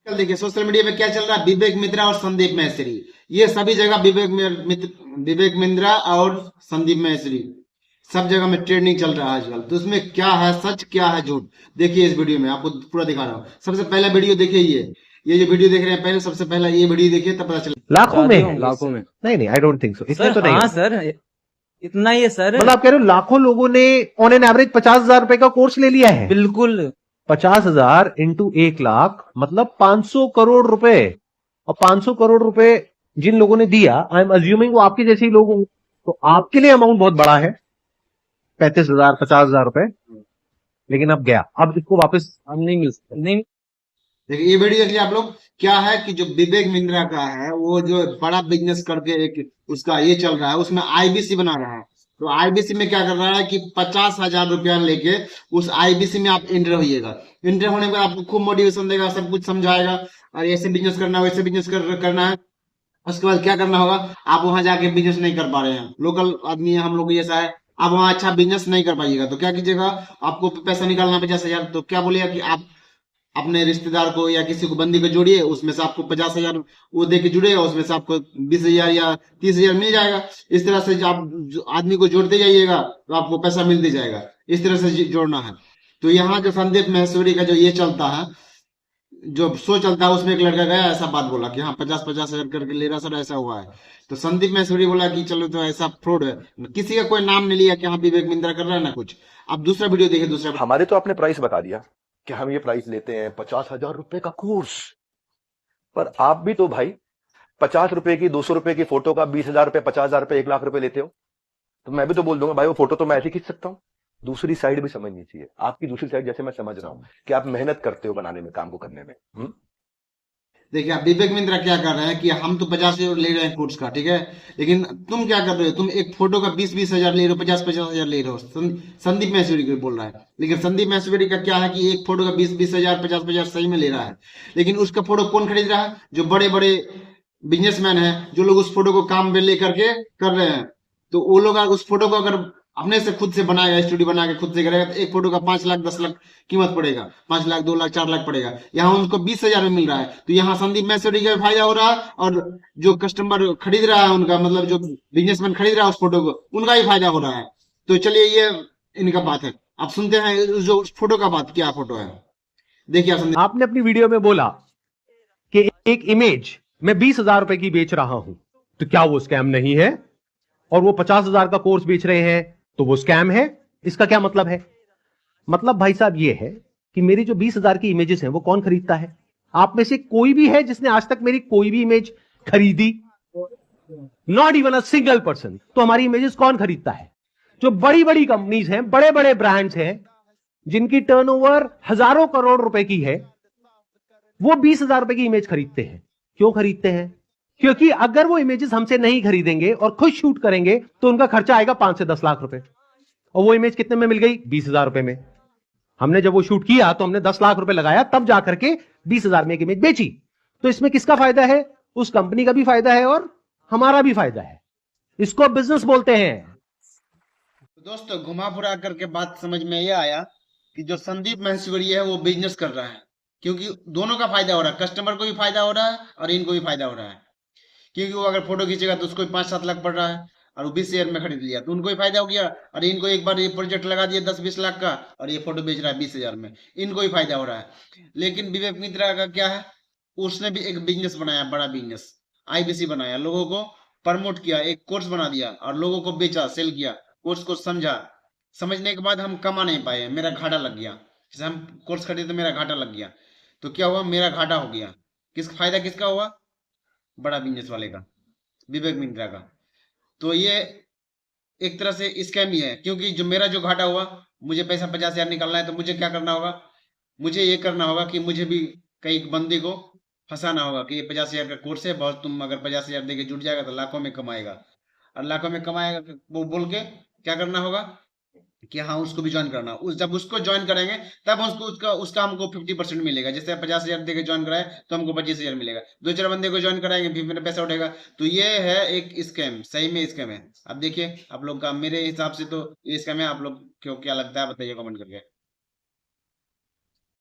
कल देखिए social media में क्या चल रहा है, विवेक मिश्रा और संदीप महसरी। ये सभी जगह विवेक मिश्रा और संदीप महसरी सब जगह में ट्रेंडिंग चल रहा है आजकल। तो उसमें क्या है सच, क्या है झूठ, देखिए इस वीडियो में आपको पूरा दिखा रहा हूँ। सबसे पहला वीडियो देखिए, ये जो वीडियो देख रहे हैं पहले, सबसे पहला ये वीडियो देखिए तब पता चलेगा। लाखों में ज्यादा है? होंगे लाखों सर। में? नहीं नहीं, आई डोंट थिंक सो, इतने सर तो नहीं हाँ होंगे। सर, इतना ही है सर। मतलब आप कह रहे हो लाखों लोगों ने ऑन एन एवरेज 50,000 रुपए का कोर्स ले लिया है? बिल्कुल। 50,000 इंटू 1 लाख मतलब 500 करोड़ रुपए। और 500 करोड़ रुपए जिन लोगों ने दिया, आई एम अज्यूमिंग वो आपके जैसे ही लोग होंगे, तो आपके लिए अमाउंट बहुत बड़ा है, 35,000 50,000 रुपए। लेकिन अब गया, अब इसको वापस हम नहीं मिल सकते, नहीं। देखिए ये वीडियो देखिए आप लोग। क्या है कि जो विवेक मिश्रा का है, वो जो बड़ा बिजनेस करके एक उसका ये चल रहा है, उसमें आईबीसी बना रहा है। तो आईबीसी में क्या कर रहा है कि 50,000 रुपया लेके उस आईबीसी में आप एंटर होइएगा। एंटर होने के बाद आपको खूब मोटिवेशन देगा, सब कुछ समझाएगा, और ऐसे बिजनेस करना है, वैसे बिजनेस करना है। उसके बाद क्या करना होगा, आप वहां जाके बिजनेस नहीं कर पा रहे हैं, लोकल आदमी है, हम लोग जैसा है, आप वहां अच्छा बिजनेस नहीं कर पाइएगा, तो क्या कीजिएगा, आपको पैसा निकालना 50,000, तो क्या बोलिएगा कि आप अपने रिश्तेदार को या किसी को बंदी को जोड़िए, उसमें से आपको 50,000 वो दे के जुड़ेगा, उसमें से आपको 20,000 या 30,000 मिल जाएगा। इस तरह से आप आदमी को जोड़ते जाइएगा तो आपको पैसा मिलते जाएगा। इस तरह से जोड़ना है। तो यहाँ जो संदीप महेश्वरी का जो ये चलता है, जो शो चलता है, उसमें एक लड़का गया, ऐसा बात बोला कि हाँ 50,000 करके ले रहा सर, ऐसा हुआ है। तो संदीप महेश्वरी बोला कि चलो तो ऐसा फ्रॉड है, किसी का कोई नाम नहीं लिया कि हाँ विवेक मिश्रा कर रहा है ना कुछ। अब दूसरा वीडियो देखिए, दूसरा हमारे तो आपने प्राइस बता दिया कि हम ये प्राइस लेते हैं 50,000 रुपए का कोर्स, पर आप भी तो भाई 50 रुपए की 200 रुपए की फोटो का 20,000 रुपए 50,000 रुपए 1 लाख रुपए लेते हो। तो मैं भी तो बोल दूंगा भाई वो फोटो तो मैं ऐसे खींच सकता हूँ। दूसरी साइड भी समझनी चाहिए, आपकी दूसरी साइड जैसे मैं समझ रहा हूं कि आप मेहनत करते हो बनाने में, काम को करने में। देखिए आप विवेक मिश्रा क्या कर रहे हैं कि हम तो 50,000 ले रहे हैं कोर्स का, ठीक है, लेकिन तुम क्या कर रहे हो, तुम एक फोटो का 20,000 ले रहे हो, 50,000 ले रहे हो। संदीप महेश्वरी को बोल रहा है, लेकिन संदीप महेश्वरी का क्या है कि एक फोटो का 20,000 50,000 सही में ले रहा है। लेकिन उसका फोटो कौन खरीद रहा है, जो बड़े बड़े बिजनेसमैन है, जो लोग उस फोटो को काम में लेकर के कर रहे हैं। तो वो लोग उस फोटो को अगर अपने से खुद से बनाएगा, स्टूडियो बना के खुद से करेगा, तो एक फोटो का 5 लाख 10 लाख कीमत पड़ेगा, 5 लाख 2 लाख 4 लाख पड़ेगा। यहाँ उनको 20,000 में मिल रहा है। तो यहाँ संदीप महेश्वरी का फायदा हो रहा है, और जो कस्टमर खरीद रहा है उनका, मतलब जो बिजनेसमैन खरीद रहा है उस फोटो को, उनका ही फायदा हो रहा है। तो चलिए ये इनका बात है, आप सुनते हैं जो उस फोटो का बात, क्या फोटो है देखिए आप। आपने अपनी वीडियो में बोला कि एक इमेज मैं 20,000 रुपए की बेच रहा हूं, तो क्या वो स्कैम नहीं है? और वो 50,000 का कोर्स बेच रहे हैं तो वो स्कैम है? इसका क्या मतलब है? मतलब भाई साहब ये है कि मेरी जो 20,000 की इमेजेस हैं वो कौन खरीदता है? आप में से कोई भी है जिसने आज तक मेरी कोई भी इमेज खरीदी? Not even a single person. तो हमारी इमेजेस कौन खरीदता है? जो बड़ी बड़ी कंपनीज हैं, बड़े बड़े ब्रांड्स हैं, जिनकी टर्नओवर हजारों करोड़ रुपए की है, वो 20,000 रुपए की इमेज खरीदते हैं। क्यों खरीदते हैं? क्योंकि अगर वो इमेजेस हमसे नहीं खरीदेंगे और खुद शूट करेंगे तो उनका खर्चा आएगा 5 से 10 लाख रुपए। और वो इमेज कितने में मिल गई? 20,000 रुपए में। हमने जब वो शूट किया तो हमने 10 लाख रुपए लगाया, तब जाकर के 20,000 में एक इमेज बेची। तो इसमें किसका फायदा है? उस कंपनी का भी फायदा है और हमारा भी फायदा है। इसको बिजनेस बोलते हैं। दोस्तों घुमा फिरा करके बात समझ में ये आया कि जो संदीप महेश्वरी है वो बिजनेस कर रहा है, क्योंकि दोनों का फायदा हो रहा है, कस्टमर को भी फायदा हो रहा है और इनको भी फायदा हो रहा है। क्योंकि वो अगर फोटो खींचेगा तो उसको 5-7 लाख पड़ रहा है, और वो 20,000 में खरीद लिया तो उनको भी फायदा हो गया। और इनको एक बार ये प्रोजेक्ट लगा दिया 10-20 लाख का, और ये फोटो बेच रहा है 20,000 में, इनको भी फायदा हो रहा है। लेकिन विवेक मिश्रा का क्या है, उसने भी एक बिजनेस बनाया, बड़ा बिजनेस, आईबीसी बनाया, लोगों को प्रमोट किया, एक कोर्स बना दिया और लोगों को बेचा, सेल किया, कोर्स को समझा। समझने के बाद हम कमा नहीं पाए, मेरा घाटा लग गया। जैसे हम कोर्स खरीदे तो मेरा घाटा लग गया, तो क्या हुआ, मेरा घाटा हो गया। फायदा किसका हुआ? बड़ा बिजनेस वाले का, विवेक मिश्रा का। तो ये एक तरह से स्कैम ही है, क्योंकि जो मेरा जो घाटा हुआ, मुझे पैसा 50,000 निकालना है, तो मुझे क्या करना होगा, मुझे ये करना होगा कि मुझे भी कई बंदी को फंसाना होगा कि ये 50,000 का कोर्स है बहुत, तुम अगर 50,000 दे के जुट जाएगा तो लाखों में कमाएगा, और लाखों में कमाएगा वो बोल के क्या करना होगा कि हाँ उसको भी ज्वाइन करना। जब उसको ज्वाइन करेंगे तब उसको उसका हमको 50% मिलेगा। जैसे 50,000 देके ज्वाइन कराए तो हमको 25,000 मिलेगा, 2-4 बंदे को ज्वाइन कराएंगे फिर मेरा पैसा उठेगा। तो ये है एक स्कैम, सही में स्कैम है। अब देखिए आप लोग का, मेरे हिसाब से तो ये स्कैम है। आप लोग क्यों क्या लगता है बताइए कमेंट करके।